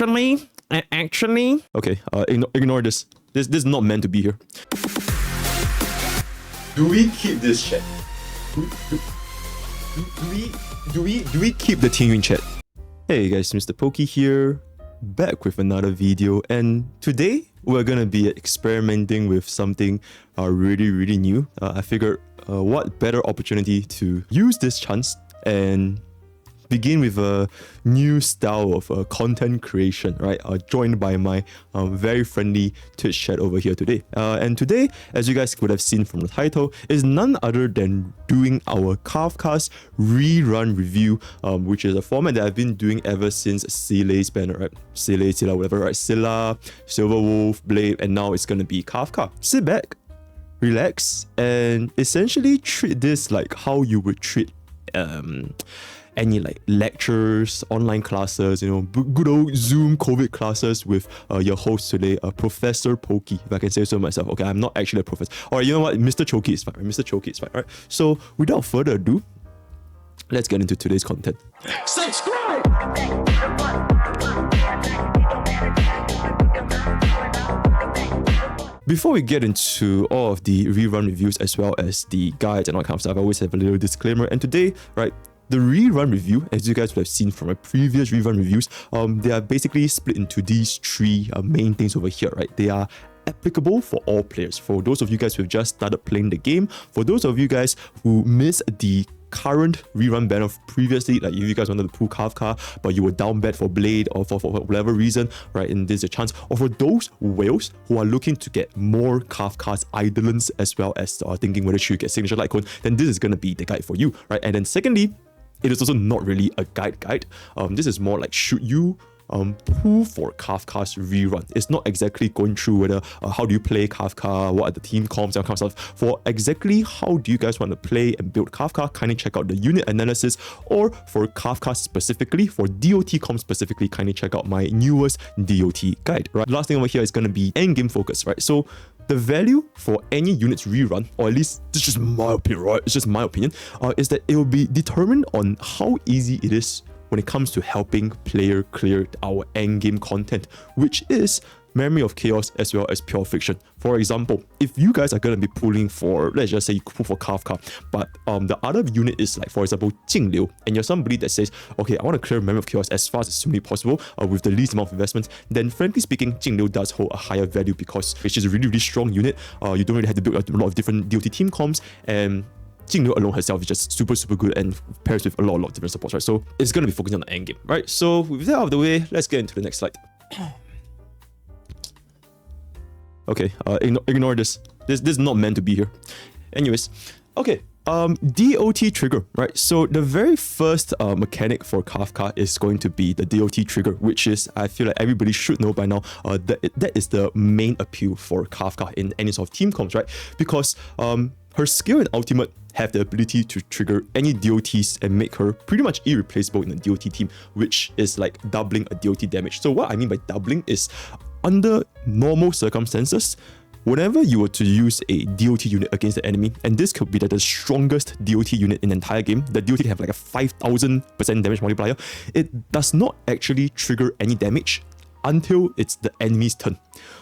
actually. Okay, ignore this. This is not meant to be here. Do we keep this chat? Do we keep the Tingwing chat? Hey guys, MrPokke here, back with another video, and today we're gonna be experimenting with something really new. I figured what better opportunity to use this chance and begin with a new style of content creation, right? Joined by my very friendly Twitch chat over here today. And today, as you guys would have seen from the title, is none other than doing our Kafka's rerun review, which is a format that I've been doing ever since Silay's banner, right? Silla, whatever, right? Silla, Silver Wolf, Blade, and now it's gonna be Kafka. Sit back, relax, and essentially treat this like how you would treat any like lectures, online classes, you know, good old Zoom COVID classes with your host today, Professor Pokke, if I can say so myself. Okay, I'm not actually a professor. Alright, you know what? Mr. Choki is fine. Right? Mr. Choki is fine. Alright. So without further ado, let's get into today's content. Subscribe! Before we get into all of the rerun reviews as well as the guides and all that kind of stuff, I always have a little disclaimer. And today, right, the rerun review, as you guys would have seen from my previous rerun reviews, they are basically split into these three main things over here, right? They are applicable for all players. For those of you guys who have just started playing the game, for those of you guys who missed the current rerun banner previously, like if you guys wanted to pull Kafka but you were down bad for Blade or for whatever reason, right, and there's a chance, or for those whales who are looking to get more Kafka's Eidolons as well as thinking whether should get signature Lightcone, then this is going to be the guide for you, right? And then secondly, it is also not really a guide. This is more like should you pull for Kafka's rerun. It's not exactly going through whether how do you play Kafka, what are the team comps, and kind of stuff. For exactly how do you guys want to play and build Kafka, kindly check out the unit analysis, or for Kafka specifically, for DOT comps specifically, kindly check out my newest DOT guide, right? The last thing over here is going to be endgame focus, right? So the value for any unit's rerun, or at least this is just my opinion, right? It's just my opinion, is that it will be determined on how easy it is when it comes to helping player clear our endgame content, which is Memory of Chaos as well as Pure Fiction. For example, if you guys are going to be pulling for, let's just say you pull for Kafka, but the other unit is like, for example, Jingliu, and you're somebody that says, okay, I want to clear Memory of Chaos as fast as humanly possible with the least amount of investment, then frankly speaking, Jingliu does hold a higher value because it's just a really strong unit. You don't really have to build a lot of different DOT team comps, and Jingliu alone herself is just super good and pairs with a lot of different supports, right? So it's going to be focusing on the end game, right? So with that out of the way, let's get into the next slide. Okay, ignore this. This is not meant to be here. Anyways, okay. DOT trigger, right? So the very first mechanic for Kafka is going to be the DOT trigger, which is, I feel like everybody should know by now, that is the main appeal for Kafka in any sort of team comps, right? Because her skill and ultimate have the ability to trigger any DOTs and make her pretty much irreplaceable in a DOT team, which is like doubling a DOT damage. So what I mean by doubling is, under normal circumstances, whenever you were to use a DOT unit against the enemy, and this could be the strongest DOT unit in the entire game, the DOT have like a 5000% damage multiplier, it does not actually trigger any damage until it's the enemy's turn.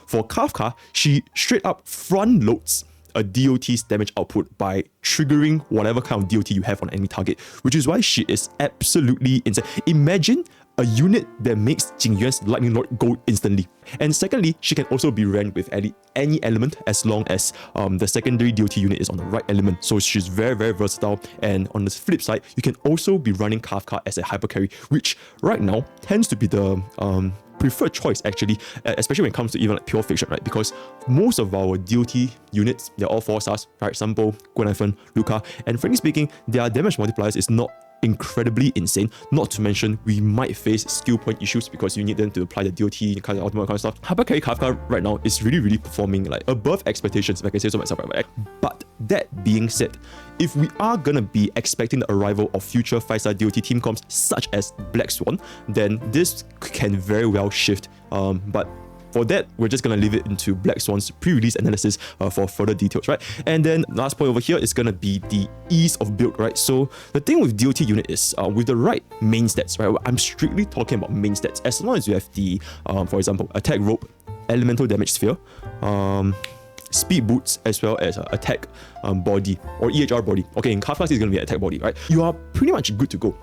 For Kafka, she straight up front loads a DOT's damage output by triggering whatever kind of DOT you have on enemy target, which is why she is absolutely insane. Imagine a unit that makes Jingyuan's Lightning Lord go instantly. And secondly, she can also be ran with any element as long as the secondary DOT unit is on the right element. So she's very versatile. And on the flip side, you can also be running Kafka as a hyper carry, which right now tends to be the preferred choice actually, especially when it comes to even like Pure Fiction, right? Because most of our DOT units, they're all 4 stars, right? Sampo, Gwenathan, Luca, and frankly speaking, their damage multipliers is not incredibly insane. Not to mention, we might face skill point issues because you need them to apply the DOT kind of ultimate kind of stuff. Hyper carry Kafka right now is really performing like above expectations, if I can say so myself. Right? But that being said, if we are gonna be expecting the arrival of future 5-star DOT team comps such as Black Swan, then this can very well shift. But for that, we're just gonna leave it into Black Swan's pre-release analysis for further details, right? And then last point over here is gonna be the ease of build, right? So the thing with DOT unit is with the right main stats, right? I'm strictly talking about main stats. As long as you have the, for example, attack rope, elemental damage sphere, speed boots, as well as attack body or EHR body. Okay, in Kafka, it's gonna be attack body, right? You are pretty much good to go.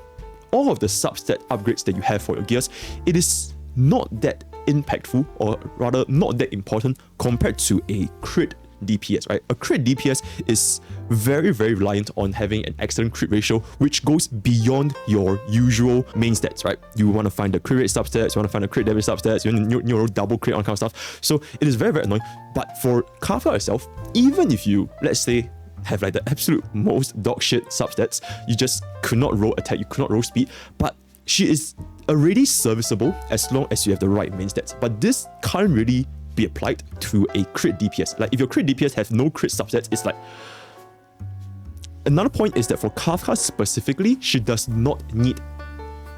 All of the substat upgrades that you have for your gears, it is not that impactful, or rather not that important compared to a crit DPS, right? A crit DPS is very, very reliant on having an excellent crit ratio, which goes beyond your usual main stats, right? You want to find the crit rate substats, you want to find the crit damage substats, you know, double crit on kind of stuff. So it is very, very annoying. But for Kafka itself, even if you, let's say, have like the absolute most dog shit substats, you just could not roll attack, you could not roll speed, but she is already serviceable as long as you have the right main stats. But this can't really be applied to a crit DPS. Like if your crit DPS has no crit subsets, it's like... Another point is that for Kafka specifically, she does not need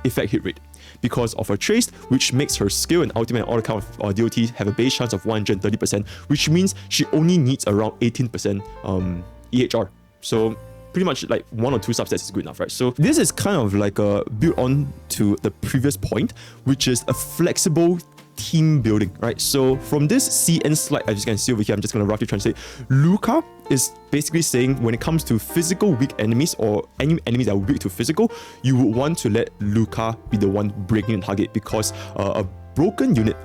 effect hit rate because of her trace, which makes her skill and ultimate and all kind of DOT have a base chance of 130%, which means she only needs around 18% EHR. So pretty much like 1 or 2 subsets is good enough, right? So this is kind of like a build on to the previous point, which is a flexible team building, right? So from this CN slide, as you can see over here, I'm just going to roughly translate. Luca is basically saying when it comes to physical weak enemies or any enemies that are weak to physical, you would want to let Luca be the one breaking the target, because a broken unit,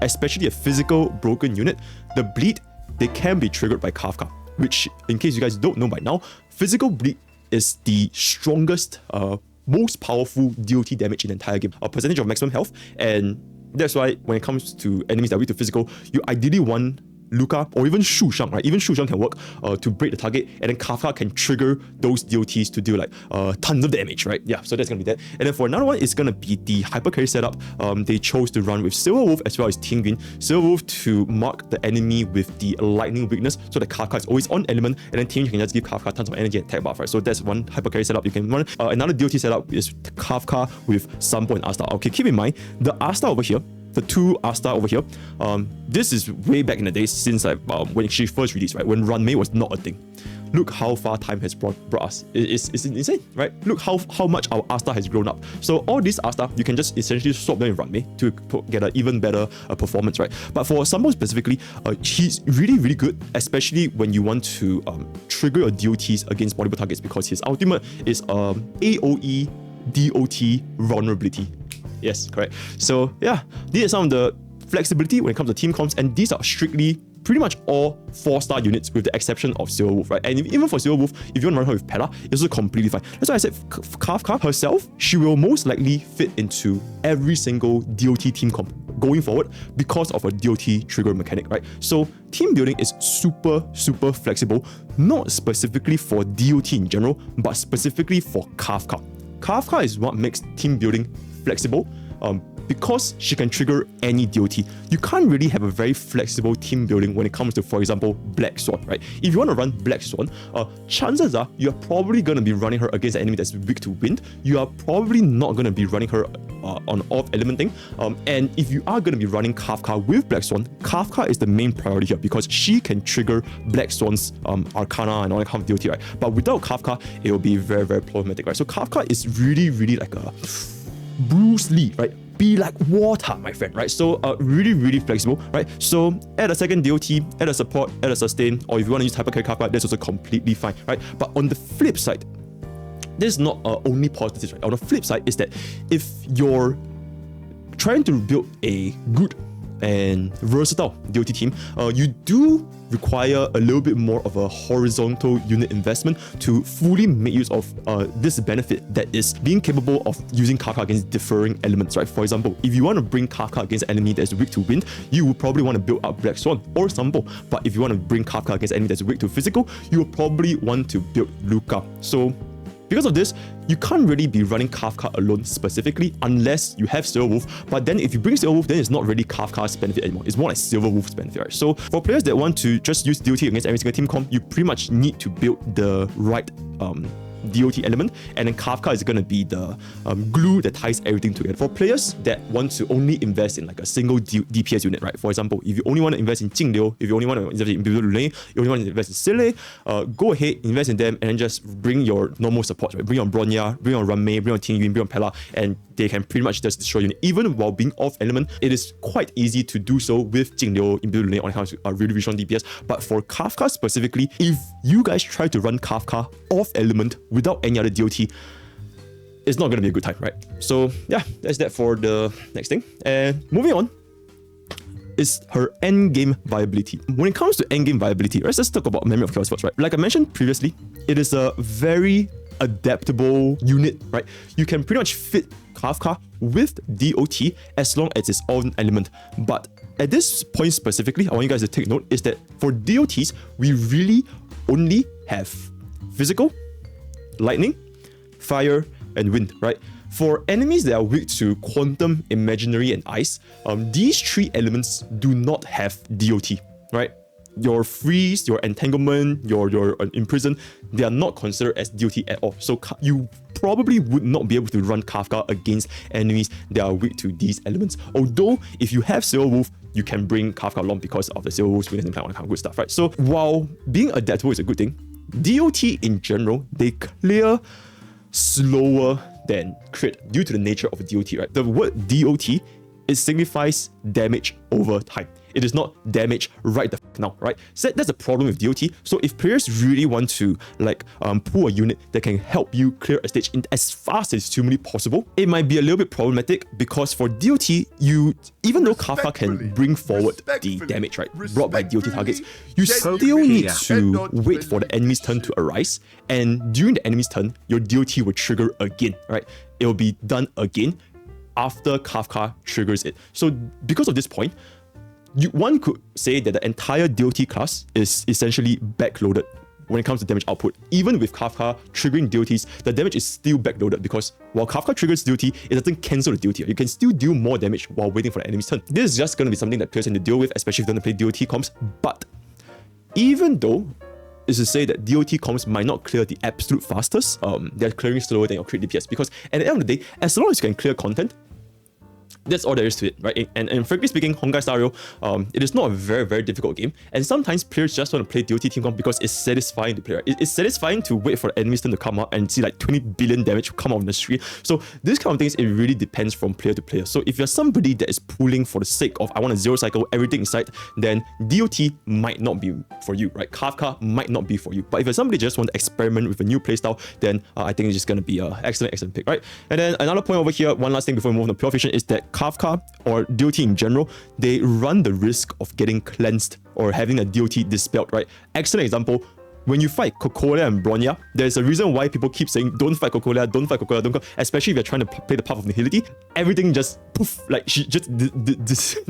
especially a physical broken unit, the bleed, they can be triggered by Kafka, which, in case you guys don't know by now, physical bleed is the strongest, most powerful DOT damage in the entire game, a percentage of maximum health. And that's why when it comes to enemies that are weak to physical, you ideally want Luca or even Shu Shang, right? Even Shu Shang can work to break the target, and then Kafka can trigger those DOTs to do like tons of damage, right? Yeah, so that's gonna be that. And then for another one, it's gonna be the hyper carry setup. They chose to run with Silver Wolf as well as Team Green. Silver Wolf to mark the enemy with the lightning weakness, so that Kafka is always on element, and then Team Green can just give Kafka tons of energy and attack buff, right? So that's one hyper carry setup you can run. Another DOT setup is Kafka with Sampo and Asta. Okay, keep in mind the Asta over here, the 2 Asta over here, this is way back in the days since like when she first released, right? When Runmei was not a thing. Look how far time has brought us. It's insane, right? Look how much our Asta has grown up. So all these Asta, you can just essentially swap them in Runmei to get an even better performance, right? But for Sampo specifically, he's really, really good, especially when you want to trigger your DOTs against multiple targets, because his ultimate is AOE DOT vulnerability. Yes, correct. So yeah, these are some of the flexibility when it comes to team comps, and these are strictly pretty much all 4-star units with the exception of Silver Wolf, right? And even for Silver Wolf, if you want to run her with Pella, it's also completely fine. That's why I said Kafka herself, she will most likely fit into every single DOT team comp going forward because of a DOT trigger mechanic, right? So team building is super, super flexible, not specifically for DOT in general, but specifically for Kafka. Kafka is what makes team building flexible, because she can trigger any DOT. You can't really have a very flexible team building when it comes to, for example, Black Swan, right? If you want to run Black Swan, chances are you're probably going to be running her against an enemy that's weak to wind. You are probably not going to be running her on off element thing. And if you are going to be running Kafka with Black Swan, Kafka is the main priority here because she can trigger Black Swan's Arcana and all that kind of DOT, right? But without Kafka, it will be very, very problematic, right? So Kafka is really, really like a Bruce Lee, right? Be like water, my friend, right? So really, really flexible, right? So add a second DOT, add a support, add a sustain, or if you want to use hyper carry Kafka, that's also completely fine, right? But on the flip side, this is not only positives, right? On the flip side is that if you're trying to build a good and versatile DOT team, you do require a little bit more of a horizontal unit investment to fully make use of this benefit that is being capable of using Kafka against differing elements, right? For example, if you want to bring Kafka against an enemy that's weak to wind, you will probably want to build up Black Swan or Sampo. But if you want to bring Kafka against an enemy that's weak to physical, you will probably want to build Luca. So because of this, you can't really be running Kafka alone specifically unless you have Silver Wolf. But then if you bring Silver Wolf, then it's not really Kafka's benefit anymore. It's more like Silver Wolf's benefit, right? So for players that want to just use DOT against every single team comp, you pretty much need to build the right DOT element, and then Kafka is going to be the glue that ties everything together. For players that want to only invest in like a single DPS unit, right? For example, if you only want to invest in Jingliu, if you only want to invest in Eidolon, you only want to invest in Sile, go ahead, invest in them, and then just bring your normal support, right? Bring on Bronya, bring on Ranmei, bring on Tingyun, bring on Pella, and they can pretty much just destroy you. Even while being off element, it is quite easy to do so with Jingliu, Eidolon, on account of really strong DPS. But for Kafka specifically, if you guys try to run Kafka off element without any other DOT, it's not going to be a good time, right? So yeah, that's that for the next thing. And moving on is her endgame viability. When it comes to endgame viability, let's just talk about Memory of Chaos first, right? Like I mentioned previously, it is a very adaptable unit, right? You can pretty much fit Kafka with DOT as long as it's on element. But at this point specifically, I want you guys to take note is that for DOTs, we really only have physical, lightning, fire, and wind, right? For enemies that are weak to quantum, imaginary, and ice, these three elements do not have DOT, right? Your freeze, your entanglement, your imprison, they are not considered as DOT at all. So you probably would not be able to run Kafka against enemies that are weak to these elements. Although, if you have Silver Wolf, you can bring Kafka along because of the Silver Wolf's witness implant, all that kind of good stuff, right? So while being adaptable is a good thing, DOT in general, they clear slower than crit due to the nature of a DOT, right? The word DOT, it signifies damage over time. It is not damage right the now, right? So that's the problem with DOT. So if players really want to like pull a unit that can help you clear a stage in as fast as humanly possible, it might be a little bit problematic because for DOT, even though Kafka can bring forward the damage, right, brought by DOT targets, you still need to wait for the enemy's turn to arise, and during the enemy's turn, your DOT will trigger again, right? It will be done again after Kafka triggers it. So because of this point, one could say that the entire DOT class is essentially backloaded when it comes to damage output. Even with Kafka triggering DOTs, the damage is still backloaded because while Kafka triggers DOT, it doesn't cancel the DOT. You can still deal more damage while waiting for the enemy's turn. This is just going to be something that players need to deal with, especially if they don't play DOT comps. But even though is to say that DOT comps might not clear the absolute fastest, they're clearing slower than your crit DPS, because at the end of the day, as long as you can clear content, that's all there is to it, right? And frankly speaking, honkaistarrail, it is not a very, very difficult game. And sometimes players just want to play DOT team comp because it's satisfying to play, right? It's satisfying to wait for the enemy's turn to come up and see like 20 billion damage come out on the street. So this kind of things, it really depends from player to player. So if you're somebody that is pulling for the sake of, I want to zero cycle everything inside, then DOT might not be for you, right? Kafka might not be for you. But if you're somebody just want to experiment with a new playstyle, then I think it's just going to be an excellent pick, right? And then another point over here, one last thing before we move on to pure fiction, is that Kafka or DOT in general, they run the risk of getting cleansed or having a DOT dispelled, right? Excellent example. When you fight Kokolia and Bronya, there's a reason why people keep saying don't fight Kokolia, don't fight Kokolia, don't fight, especially if you're trying to play the path of nihility. Everything just poof, like she just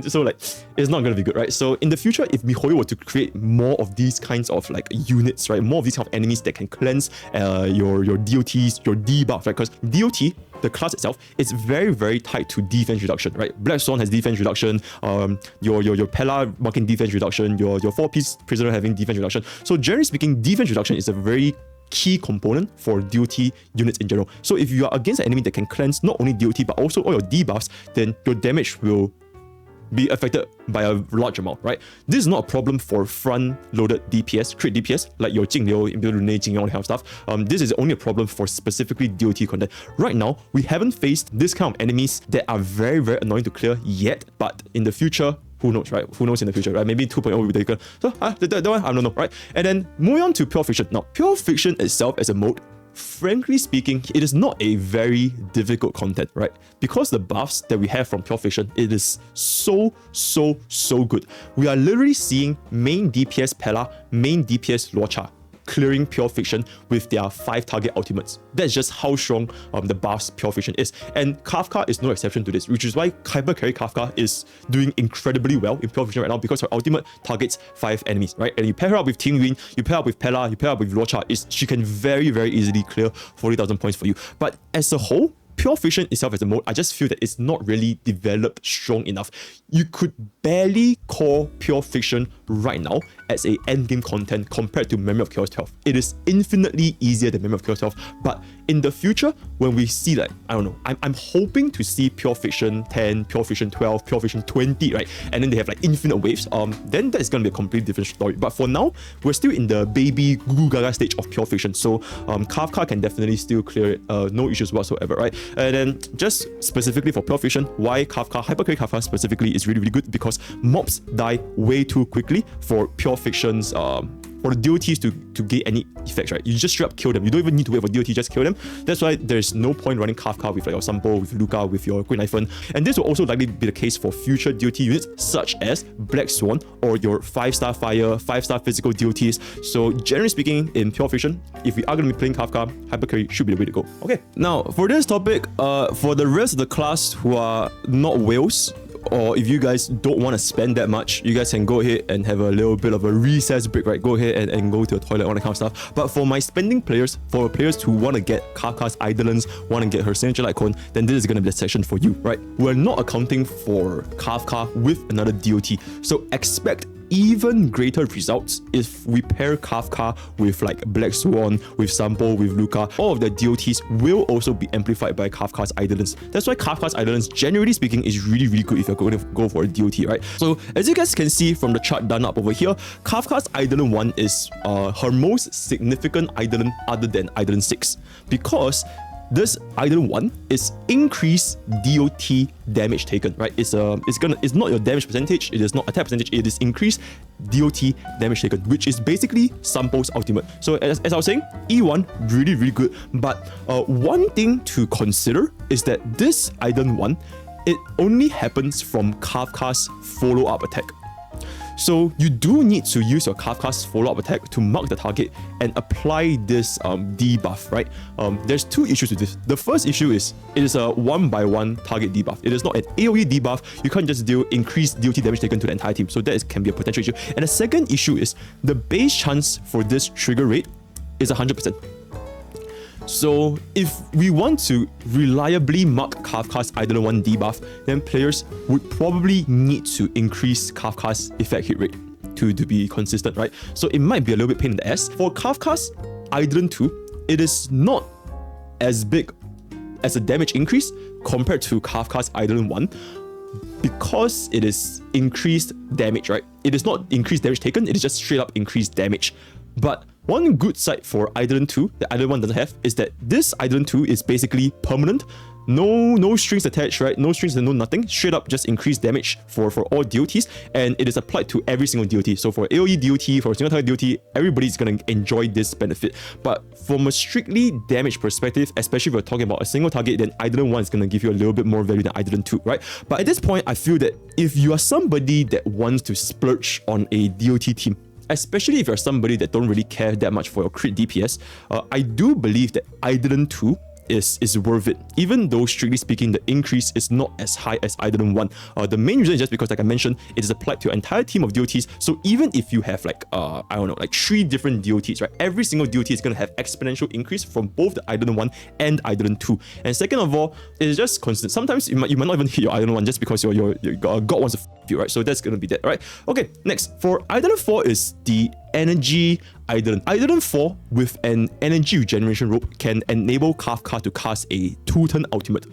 so like it's not gonna be good, right? So in the future, if MiHoYo were to create more of these kinds of like units, right, more of these kind of enemies that can cleanse your DOTs, your debuffs, right? Because DOT, the class itself, is very, very tied to defense reduction, right? Black Swan has defense reduction, your Pella marking defense reduction, your 4-piece prisoner having defense reduction. So generally speaking, defense reduction is a very key component for DOT units in general. So if you are against an enemy that can cleanse not only DOT but also all your debuffs, then your damage will be affected by a large amount, right? This is not a problem for front-loaded DPS, crit DPS, like your Jingliu, Eidolon, Jingyun, all that kind of stuff. This is only a problem for specifically DOT content. Right now, we haven't faced this kind of enemies that are very, very annoying to clear yet, but in the future, who knows, right? Who knows in the future, right? Maybe 2.0 will be taken. So, that one, I don't know, right? And then moving on to pure fiction. Now, pure fiction itself as a mode, frankly speaking, it is not a very difficult content, right? Because the buffs that we have from pure fiction, it is so good. We are literally seeing main DPS Pella, main DPS Luocha clearing pure fiction with their 5 target ultimates. That's just how strong the buffs pure fiction is. And Kafka is no exception to this, which is why Hyper Carry Kafka is doing incredibly well in pure fiction right now, because her ultimate targets 5 enemies, right? And you pair her up with Tingyun, you pair up with Pella, you pair up with Luocha, she can very, very easily clear 40,000 points for you. But as a whole, Pure Fiction itself as a mode, I just feel that it's not really developed strong enough. You could barely call Pure Fiction right now as a endgame content compared to Memory of Chaos 12. It is infinitely easier than Memory of Chaos 12, but in the future, when we see like, I don't know, I'm hoping to see Pure Fiction 10, Pure Fiction 12, Pure Fiction 20, right? And then they have like infinite waves, then that is going to be a completely different story. But for now, we're still in the baby goo gaga stage of Pure Fiction, so Kafka can definitely still clear it, no issues whatsoever, right? And then just specifically for Pure Fiction, why Kafka, Hypercarry Kafka specifically is really, really good, because mobs die way too quickly for Pure Fiction's for the DOTs to gain any effects, right? You just straight up kill them. You don't even need to wait for DOT, just kill them. That's why there's no point running Kafka with like your Sampo, with Luca, with your Queen Iphone. And this will also likely be the case for future DOT units such as Black Swan or your 5-star fire, 5-star physical DOTs. So generally speaking, in Pure Fiction, if we are going to be playing Kafka, Hypercarry should be the way to go. Okay, now for this topic, for the rest of the class who are not whales, or if you guys don't want to spend that much, you guys can go ahead and have a little bit of a recess break, right? Go ahead and go to the toilet, all that kind of stuff. But for my spending players, for players who want to get Kafka's Eidolons, want to get her signature Lightcone, then this is going to be the section for you, right? We're not accounting for Kafka with another DOT, so expect even greater results if we pair Kafka with like Black Swan, with Sampo, with Luca. All of the DOTs will also be amplified by Kafka's Eidolons. That's why Kafka's Eidolons, generally speaking, is really, really good if you're going to go for a DOT, right? So as you guys can see from the chart done up over here, Kafka's Eidolon 1 is her most significant Eidolon other than Eidolon 6, because this Eidolon 1 is increased DOT damage taken, right? It's not your damage percentage, it is not attack percentage, it is increased DOT damage taken, which is basically Sampo's ultimate. So as I was saying, E1 really, really good. But one thing to consider is that this Eidolon 1, it only happens from Kafka's follow-up attack. So you do need to use your Kafka's follow-up attack to mark the target and apply this debuff, right? There's two issues with this. The first issue is it is a 1-by-1 target debuff. It is not an AoE debuff. You can't just deal increased DOT damage taken to the entire team. So that can be a potential issue. And the second issue is the base chance for this trigger rate is 100%. So if we want to reliably mark Kafka's Eidolon 1 debuff, then players would probably need to increase Kafka's effect hit rate to be consistent, right? So it might be a little bit pain in the ass. For Kafka's Eidolon 2, it is not as big as a damage increase compared to Kafka's Eidolon 1, because it is increased damage, right? It is not increased damage taken, it is just straight up increased damage. But one good side for Eidolon 2 that Eidolon 1 doesn't have is that this Eidolon 2 is basically permanent. No strings attached, right? No strings and no nothing. Straight up just increased damage for all DOTs, and it is applied to every single DOT. So for AoE DOT, for single target DOT, everybody's gonna enjoy this benefit. But from a strictly damage perspective, especially if we're talking about a single target, then Eidolon 1 is gonna give you a little bit more value than Eidolon 2, right? But at this point, I feel that if you are somebody that wants to splurge on a DOT team, especially if you're somebody that don't really care that much for your crit DPS, I do believe that Eidolon 2 is worth it, even though strictly speaking the increase is not as high as Eidolon 1. The main reason is just because, like I mentioned, it is applied to your entire team of DOTs. So even if you have like I don't know, like 3 different DOTs, right, every single DOT is going to have exponential increase from both the Eidolon 1 and Eidolon 2. And second of all, it's just constant. Sometimes you might not even hit your Eidolon 1 just because your God wants to you, right? So that's going to be that, right? Okay, next for Eidolon 4 is the energy Eidolon. Eidolon 4 with an energy regeneration rope can enable Kafka to cast a 2-turn ultimate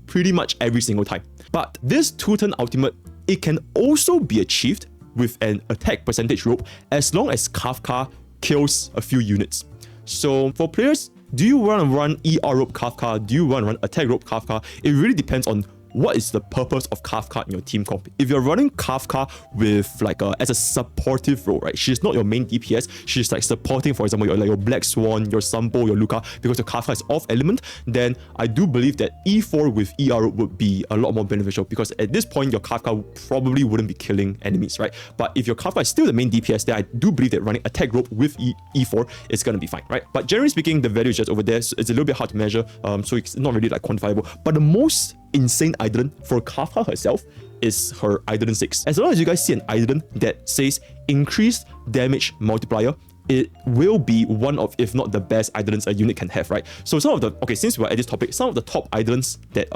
pretty much every single time. But this 2-turn ultimate, it can also be achieved with an attack percentage rope as long as Kafka kills a few units. So for players, do you want to run ER rope Kafka? Do you want to run attack rope Kafka? It really depends on what is the purpose of Kafka in your team comp. If you're running Kafka with like as a supportive role, right? She's not your main DPS. She's like supporting, for example, your Black Swan, your Sampo, your Luca, because your Kafka is off element, then I do believe that E4 with ER would be a lot more beneficial, because at this point your Kafka probably wouldn't be killing enemies, right? But if your Kafka is still the main DPS, then I do believe that running attack rope with E4 is gonna be fine, right? But generally speaking, the value is just over there, so it's a little bit hard to measure, so it's not really like quantifiable. But the most insane Eidolon for Kafka herself is her Eidolon 6. As long as you guys see an Eidolon that says increased damage multiplier it will be one of, if not the best Eidolons a unit can have, right? So some of the, since we're at this topic, some of the top Eidolons that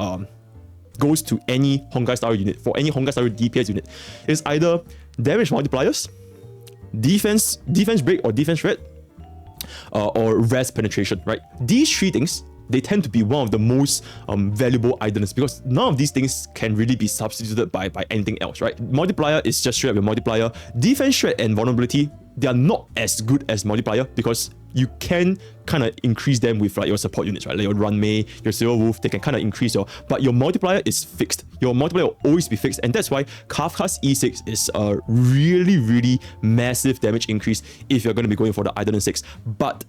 goes to any honkaistarrail unit, for any honkaistarrail DPS unit, is either damage multipliers, defense break or defense shred, or res penetration, right? These three things, they tend to be one of the most valuable Eidolons because none of these things can really be substituted by anything else, right? Multiplier is just straight up your multiplier. Defense shred and vulnerability, they are not as good as multiplier because you can kind of increase them with like your support units, right? Like your Run Mei, your Silver Wolf, they can kind of increase but your multiplier is fixed. Your multiplier will always be fixed, and that's why Kafka's E6 is a really, really massive damage increase if you're going to be going for the Eidolon 6. But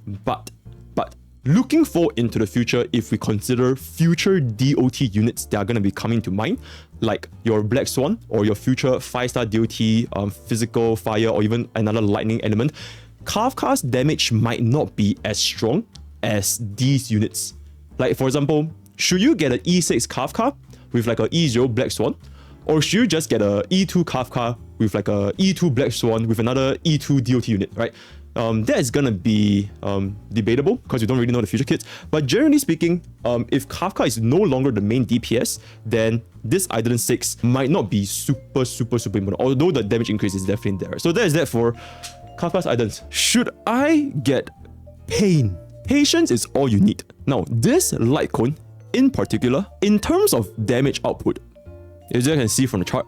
looking forward into the future, if we consider future DOT units that are going to be coming to mind, like your Black Swan or your future 5-star DOT, physical fire, or even another lightning element, Kafka's damage might not be as strong as these units. Like for example, should you get an E6 Kafka with like a E0 Black Swan, or should you just get a E2 Kafka with like a E2 Black Swan with another E2 DOT unit, right? That is gonna be debatable because we don't really know the future kits. But generally speaking, if Kafka is no longer the main DPS, then this Eidolon 6 might not be super important, although the damage increase is definitely there. So that is that for Kafka's Eidolons. Should I get Pain? Patience is all you need. Now, this Lightcone in particular, in terms of damage output, as you can see from the chart,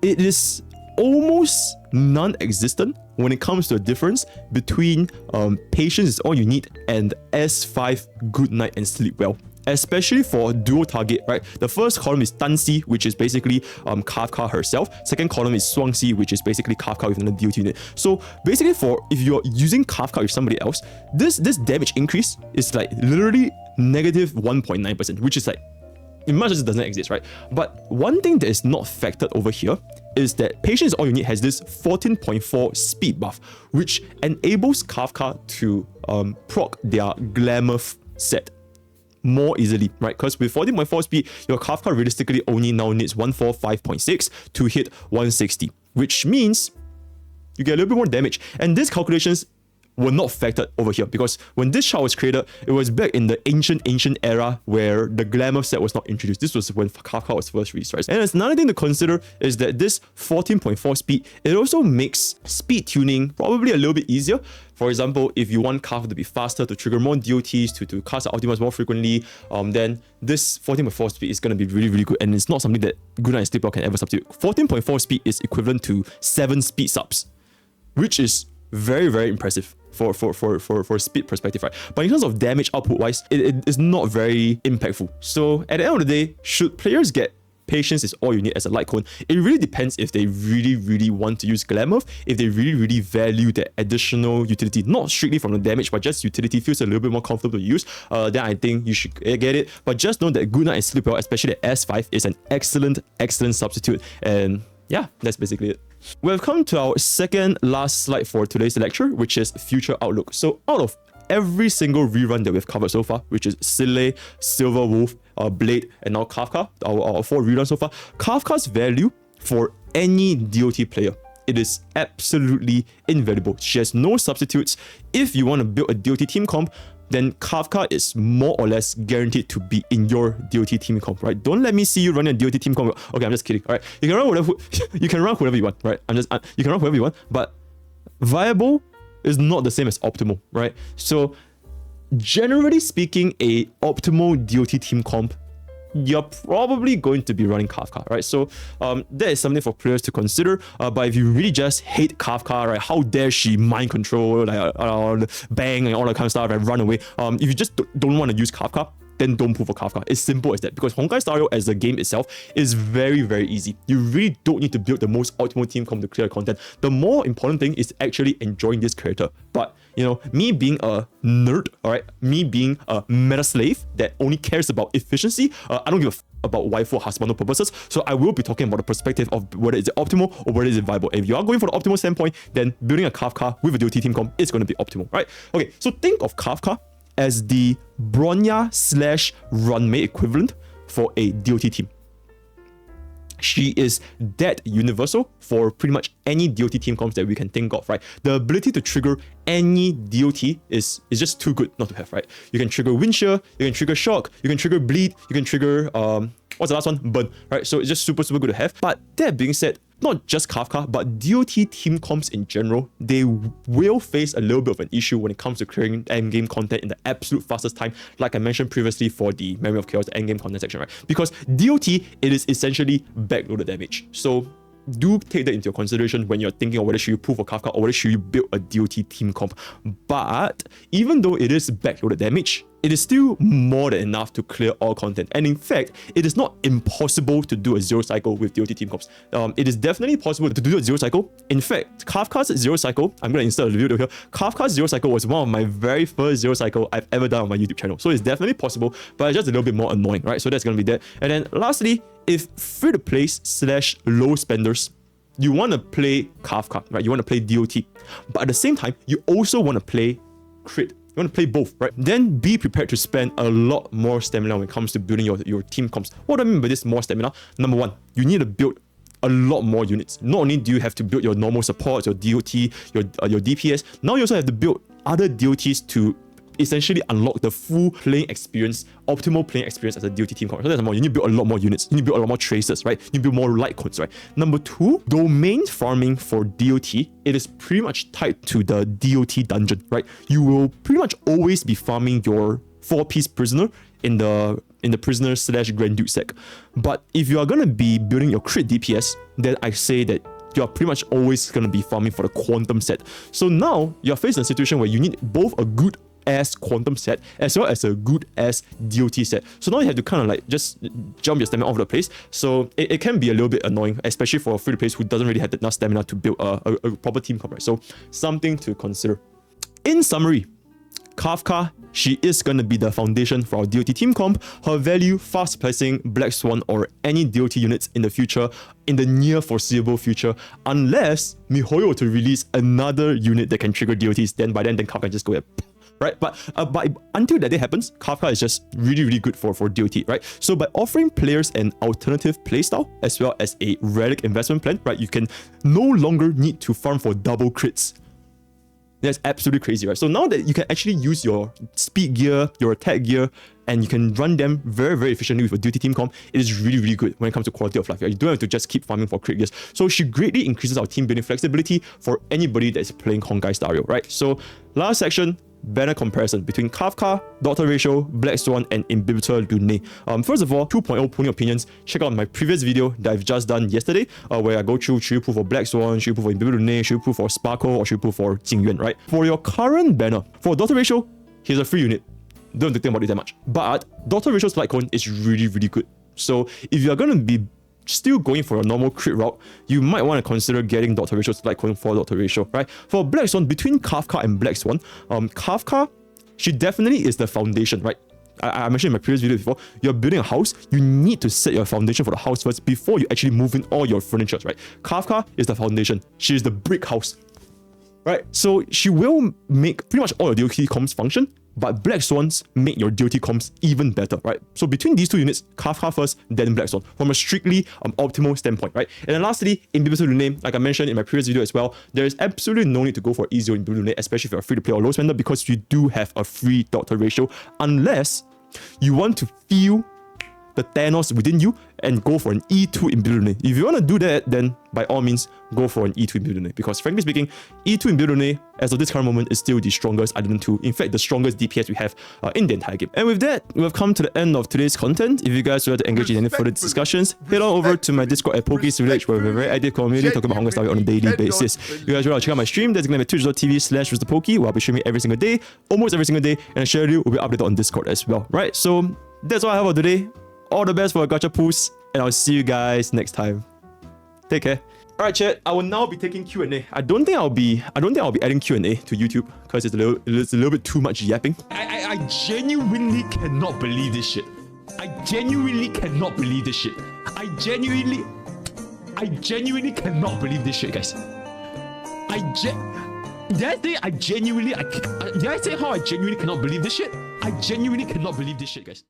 it is almost non-existent when it comes to a difference between Patience is all you need and S5 Good Night and Sleep Well, especially for dual target, right? The first column is Tanxi, which is basically Kafka herself. Second column is Swangsea, which is basically Kafka with another DOT unit. So basically, for if you're using Kafka with somebody else, this damage increase is like literally negative 1.9%, which is like, in much as it doesn't exist, right? But one thing that is not factored over here is that Patience All You Need has this 14.4 speed buff, which enables Kafka to proc their Glamour set more easily, right? Because with 14.4 speed, your Kafka realistically only now needs 145.6 to hit 160, which means you get a little bit more damage. And these calculations were not factored over here because when this chart was created, it was back in the ancient era where the Glamour set was not introduced. This was when Kafka was first released, right? And there's another thing to consider is that this 14.4 speed, it also makes speed tuning probably a little bit easier. For example, if you want Kafka to be faster, to trigger more DOTs, to cast Ultimates more frequently, then this 14.4 speed is going to be really, really good, and it's not something that Good Night and Sleep Well can ever substitute. 14.4 speed is equivalent to 7 speed subs, which is very, very impressive for speed perspective, right? But in terms of damage output wise, it is not very impactful. So at the end of the day, should players get Patience is all you need as a Lightcone? It really depends if they really, really want to use Glamour, if they really, really value the additional utility, not strictly from the damage, but just utility feels a little bit more comfortable to use, then I think you should get it. But just know that Good Night and Sleep Well, especially at S5, is an excellent substitute. And yeah, that's basically it. We've come to our second last slide for today's lecture, which is future outlook. So out of every single rerun that we've covered so far, which is Sile, Silver Wolf, Blade, and now Kafka, our 4 reruns so far, Kafka's value for any DOT player, it is absolutely invaluable. She has no substitutes. If you want to build a DOT team comp, then Kafka is more or less guaranteed to be in your DOT team comp, right? Don't let me see you running a DOT team comp. Okay, I'm just kidding. All right, you can run whatever you want, right? You can run whatever you want, but viable is not the same as optimal, right? So generally speaking, a optimal DOT team comp, you're probably going to be running Kafka, right? So that is something for players to consider. But if you really just hate Kafka, right? How dare she mind control, like bang and all that kind of stuff, and run away. If you just don't want to use Kafka, then don't pull for Kafka. It's simple as that, because honkaistarrail as a game itself is very, very easy. You really don't need to build the most optimal team comp to clear content. The more important thing is actually enjoying this character. But you know, me being a nerd, all right, me being a meta slave that only cares about efficiency, I don't give a about waifu husbandal purposes. So I will be talking about the perspective of whether it's optimal or whether it's viable. And if you are going for the optimal standpoint, then building a Kafka with a DOT team comp is going to be optimal, right? Okay, so think of Kafka as the Bronya / Run Mei equivalent for a DOT team. she is that universal for pretty much any DOT team comps that we can think of, right? The ability to trigger any DOT is just too good not to have, right? You can trigger wind shear, you can trigger shock, you can trigger bleed, you can trigger what's the last one? Burn, right? So it's just super good to have. But that being said, not just Kafka, but DOT team comps in general, they will face a little bit of an issue when it comes to clearing endgame content in the absolute fastest time, like I mentioned previously for the Memory of Chaos, the endgame content section, right? Because DOT, it is essentially backloaded damage. So do take that into consideration when you're thinking of whether should you pull for Kafka or whether should you build a DOT team comp. But even though it is backloaded damage, it is still more than enough to clear all content. And in fact, it is not impossible to do a zero cycle with DOT team comps. It is definitely possible to do a zero cycle. In fact, Kafka's zero cycle, I'm going to insert a video here. Kafka's zero cycle was one of my very first zero cycle I've ever done on my YouTube channel. So it's definitely possible, but it's just a little bit more annoying, right? So that's going to be that. And then lastly, if free-to-play / low spenders, you want to play Kafka, right? You want to play DOT, but at the same time, you also want to play crit. You want to play both, right? Then be prepared to spend a lot more stamina when it comes to building your team comps. What do I mean by this more stamina? Number one, you need to build a lot more units. Not only do you have to build your normal supports, your DOT, your DPS, now you also have to build other DOTs to essentially unlock the full playing experience, optimal playing experience as a DOT team comp. So that's more. You need to build a lot more units. You need to build a lot more tracers, right? You need to build more light codes, right? Number two, domain farming for DOT, it is pretty much tied to the DOT dungeon, right? You will pretty much always be farming your 4-piece prisoner in the prisoner / Grand Duke sec. But if you are going to be building your crit DPS, then I say that you're pretty much always going to be farming for the quantum set. So now you're facing a situation where you need both a good as quantum set as well as a good as DOT set. So now you have to kind of like just jump your stamina all over the place. So it can be a little bit annoying, especially for a free-to-play who doesn't really have enough stamina to build a proper team comp, right? So something to consider. In summary, Kafka, she is going to be the foundation for our DOT team comp. Her value, fast placing Black Swan or any DOT units in the future, in the near foreseeable future, unless MiHoYo to release another unit that can trigger DOTs, then by then Kafka can just go there. Right, but until that day happens, Kafka is just really good for DOT, right? So by offering players an alternative playstyle as well as a relic investment plan, right, you can no longer need to farm for double crits. That's absolutely crazy, right? So now that you can actually use your speed gear, your attack gear, and you can run them very efficiently with a DOT team comp, it is really good when it comes to quality of life. Right? You don't have to just keep farming for crit gears. So she greatly increases our team building flexibility for anybody that is playing Honkai starrail, right? So last section, banner comparison between Kafka, Dr. Ratio, Black Swan, and Imbibitor Lune. First of all, 2.0 pony opinions. Check out my previous video that I've just done yesterday, where I go through should you pull for Black Swan, should you pull for Imbibitor Lune, should you pull for Sparkle, or should you pull for Jingyuan, right? For your current banner, for Dr. Ratio, here's a free unit. Don't have to think about it that much. But Dr. Ratio's Lightcone is really good. So if you're going to be still going for a normal crit route, you might want to consider getting Dr. Ratio's Lightcone for Dr. Ratio, right? For Black Swan, between Kafka and Black Swan, Kafka, she definitely is the foundation, right? I mentioned in my previous video before, you're building a house, you need to set your foundation for the house first before you actually move in all your furniture, right? Kafka is the foundation. She is the brick house, right? So she will make pretty much all your DOT comms function, but Black Swans make your DOT comms even better, right? So between these two units, Kafka first, then Black Swan, from a strictly optimal standpoint, right? And then lastly, Imbibitor Lune, like I mentioned in my previous video as well, there is absolutely no need to go for easy Imbibitor Lune, especially if you're free to play or low spender, because you do have a free Dr. Ratio, unless you want to feel the Thanos within you and go for an E2 Imbibitor Lune. If you want to do that, then by all means, go for an E2 Imbibitor Lune, because frankly speaking, E2 Imbibitor Lune, as of this current moment, is still the strongest Eidolon 2, in fact, the strongest DPS we have in the entire game. And with that, we have come to the end of today's content. If you guys would like to engage in any further discussions, head on over to my Discord at Pokke's Village, where we're a very active community talking about Honkai starrail on a daily basis. You guys want to check out my stream, that's going to be twitch.tv/MrPokke, where I'll be streaming every single day, almost every single day, and share will be updated on Discord as well, right? So that's all I have for today. All the best for your gacha pulls, and I'll see you guys next time. Take care. Alright, chat. I will now be taking Q&A. I don't think I'll be adding Q&A to YouTube because it's a little bit too much yapping. I genuinely cannot believe this shit. I genuinely cannot believe this shit. I genuinely cannot believe this shit, guys. Did I say how I genuinely cannot believe this shit? I genuinely cannot believe this shit, guys.